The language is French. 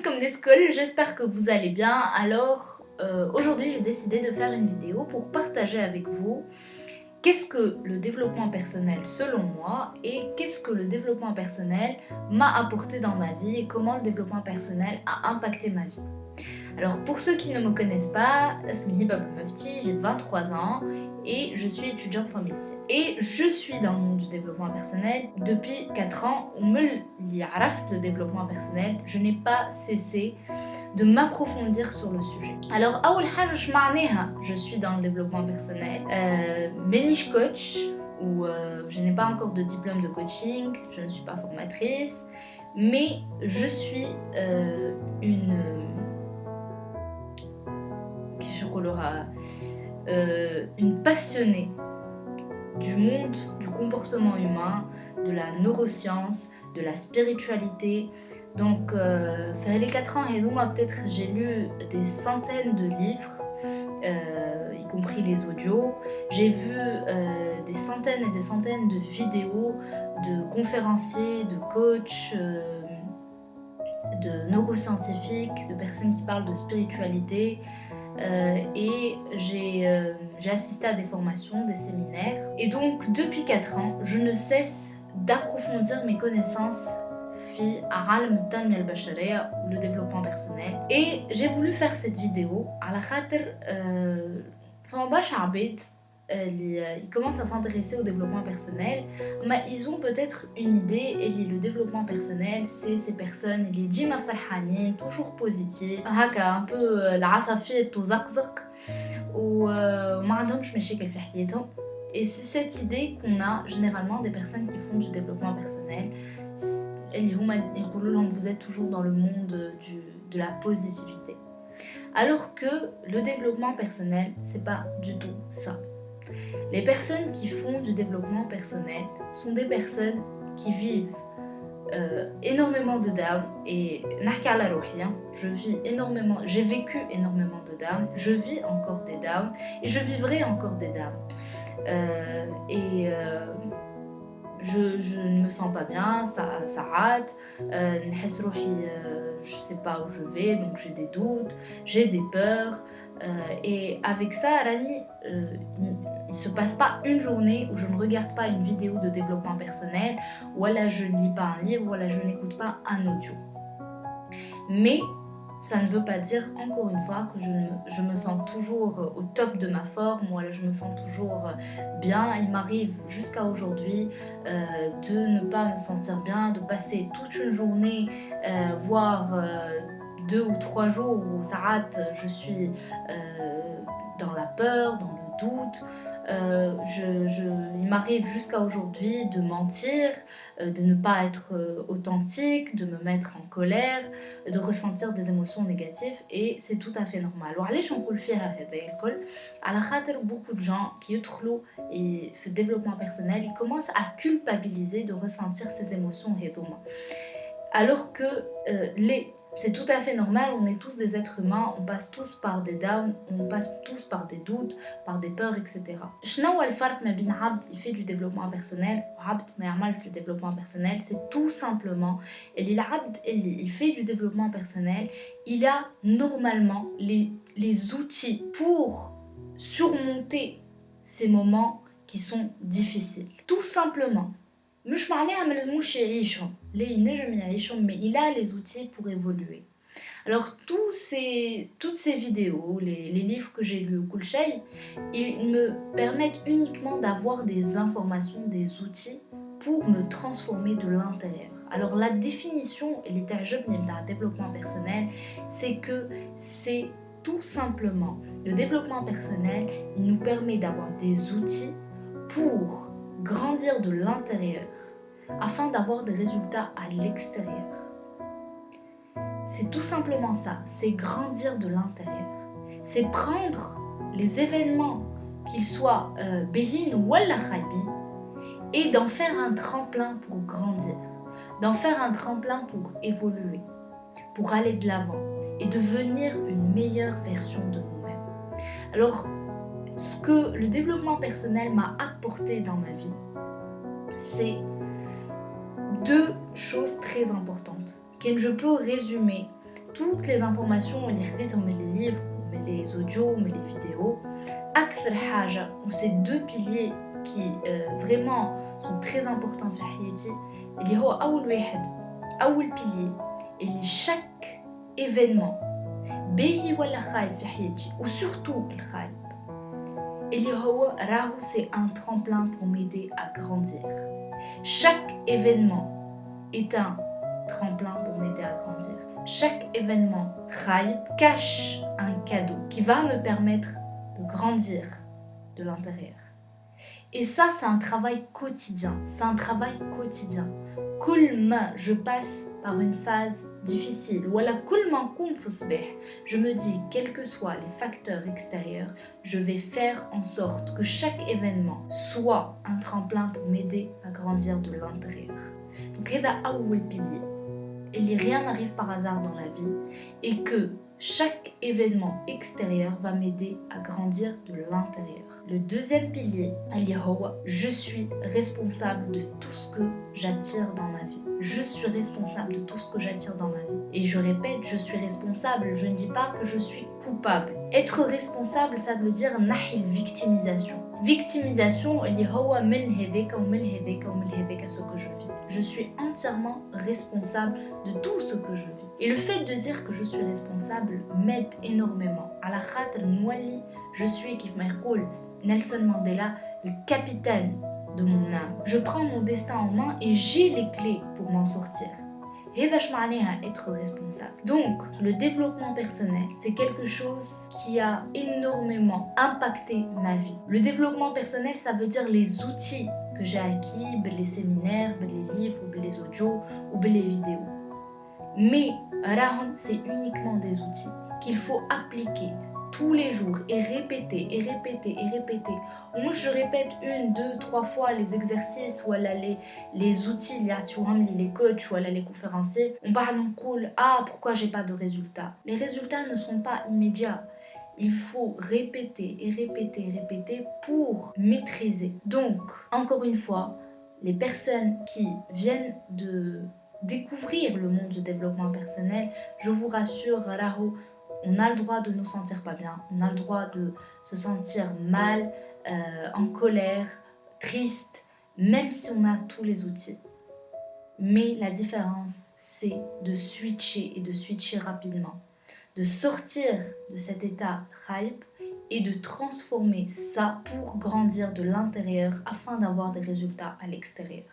comme des scoles, j'espère que vous allez bien. Alors aujourd'hui j'ai décidé de faire une vidéo pour partager avec vous qu'est-ce que le développement personnel selon moi et qu'est-ce que le développement personnel m'a apporté dans ma vie et comment le développement personnel a impacté ma vie. Alors pour ceux qui ne me connaissent pas, Asmihi Babou Mufti, j'ai 23 ans et je suis étudiante en médecine. Et je suis dans le monde du développement personnel depuis 4 ans. Le développement personnel, je n'ai pas cessé de m'approfondir sur le sujet. Alors, je suis dans le développement personnel, menish coach, où je n'ai pas encore de diplôme de coaching, je ne suis pas formatrice, mais je suis une passionnée du monde, du comportement humain, de la neuroscience, de la spiritualité. Donc, les 4 ans, peut-être j'ai lu des centaines de livres, y compris les audios. J'ai vu des centaines et des centaines de vidéos de conférenciers, de coachs, de neuroscientifiques, de personnes qui parlent de spiritualité. Et j'ai assisté à des formations, des séminaires. Et donc, depuis 4 ans, je ne cesse d'approfondir mes connaissances le développement personnel. Et j'ai voulu faire cette vidéo à la khater ils commencent à s'intéresser au développement personnel, mais ils ont peut-être une idée et le développement personnel c'est ces personnes qui sont toujours positives, un peu العصافير تزقزق وما عندهمش مشاكل في حياتهم. Et c'est cette idée qu'on a généralement des personnes qui font du développement personnel. Vous êtes toujours dans le monde de la positivité. Alors que le développement personnel, c'est pas du tout ça. Les personnes qui font du développement personnel sont des personnes qui vivent énormément de down. Et j'ai vécu énormément de down, je vis encore des downs et je vivrai encore des downs. Je ne me sens pas bien, ça rate, je sais pas où je vais, donc j'ai des doutes, j'ai des peurs. Et avec ça, Rani, il se passe pas une journée où je ne regarde pas une vidéo de développement personnel, ou alors je ne lis pas un livre, ou alors je n'écoute pas un audio. Mais ça ne veut pas dire, encore une fois, que je me sens toujours au top de ma forme, ou alors je me sens toujours bien. Il m'arrive jusqu'à aujourd'hui de ne pas me sentir bien, de passer toute une journée, voire 2 ou 3 jours où ça rate, je suis dans la peur, dans le doute. Il m'arrive jusqu'à aujourd'hui de mentir, de ne pas être authentique, de me mettre en colère, de ressentir des émotions négatives, et c'est tout à fait normal. Beaucoup de gens qui entrent et font développement personnel, ils commencent à culpabiliser de ressentir ces émotions, alors que c'est tout à fait normal. On est tous des êtres humains, on passe tous par des downs, on passe tous par des doutes, par des peurs, etc. شنو الفرق ما بين عبد يفيد du développement personnel وعبد ما يعملش du développement personnel? C'est tout simplement العبد اللي il fait du développement personnel, il a normalement les outils pour surmonter ces moments qui sont difficiles. Tout simplement. مش معناها ما لازموش يعيشهم، لا ينجم يعيشهم، mais il a les outils pour évoluer. Alors toutes ces vidéos, les livres que j'ai lus, ils me permettent uniquement d'avoir des informations, des outils pour me transformer de l'intérieur. Alors la définition et les تعجبني d'un développement personnel, c'est que c'est tout simplement le développement personnel, il nous permet d'avoir des outils pour grandir de l'intérieur afin d'avoir des résultats à l'extérieur. C'est tout simplement ça, c'est grandir de l'intérieur. C'est prendre les événements, qu'ils soient béhin ou khaybin, et d'en faire un tremplin pour grandir, d'en faire un tremplin pour évoluer, pour aller de l'avant et devenir une meilleure version de nous-mêmes. Alors, ce que le développement personnel m'a apporté dans ma vie, c'est 2 choses très importantes que je peux résumer toutes les informations اللي خديتهم من les livres, من les audios, من les vidéos. أكثر حاجة ou ces deux piliers qui vraiment sont très importants في حياتي اللي هو أول pilier اللي chaque événement باهي ولا خايب في حياتي و surtout الخايب اللي هو راهو c'est un tremplin pour m'aider à grandir. Chaque événement est un tremplin pour m'aider à grandir. Chaque événement khaïb cache un cadeau qui va me permettre de grandir de l'intérieur. Et ça, c'est un travail quotidien. C'est un travail quotidien. كل ما je passe par une phase difficile, ولا كل ما نقوم في الصباح, je me dis, quels que soient les facteurs extérieurs, je vais faire en sorte que chaque événement soit un tremplin pour m'aider à grandir de l'intérieur. Donc, هذا أول pilier. Et rien n'arrive par hasard dans la vie et que chaque événement extérieur va m'aider à grandir de l'intérieur. Le deuxième pilier, je suis responsable de tout ce que j'attire dans ma vie. Je suis responsable de tout ce que j'attire dans ma vie. Et je répète, je suis responsable, je ne dis pas que je suis coupable. Être responsable, ça veut dire نحي victimisation. Victimisation, ce que je vis. Je suis entièrement responsable de tout ce que je vis. Et le fait de dire que je suis responsable m'aide énormément. على خاطر نولي, je suis كيف ما يقول Nelson Mandela, le capitaine de mon âme. Je prends mon destin en main et j'ai les clés pour m'en sortir. هذا شو معناها être responsable. Donc, le développement personnel, c'est quelque chose qui a énormément impacté ma vie. Le développement personnel, ça veut dire les outils que j'ai acquis, les séminaires, les livres, les audios ou les vidéos. Mais Rahon, c'est uniquement des outils qu'il faut appliquer tous les jours et répéter et répéter et répéter. Moi, je répète 1, 2, 3 fois les exercices ou les outils, les coachs ou les conférenciers. On parle, on coule, pourquoi j'ai pas de résultats? Les résultats ne sont pas immédiats. Il faut répéter et répéter et répéter pour maîtriser. Donc, encore une fois, les personnes qui viennent de découvrir le monde du développement personnel, je vous rassure, Raho, on a le droit de nous sentir pas bien, on a le droit de se sentir mal, en colère, triste, même si on a tous les outils. Mais la différence, c'est de switcher et de switcher rapidement, de sortir de cet état hype et de transformer ça pour grandir de l'intérieur afin d'avoir des résultats à l'extérieur.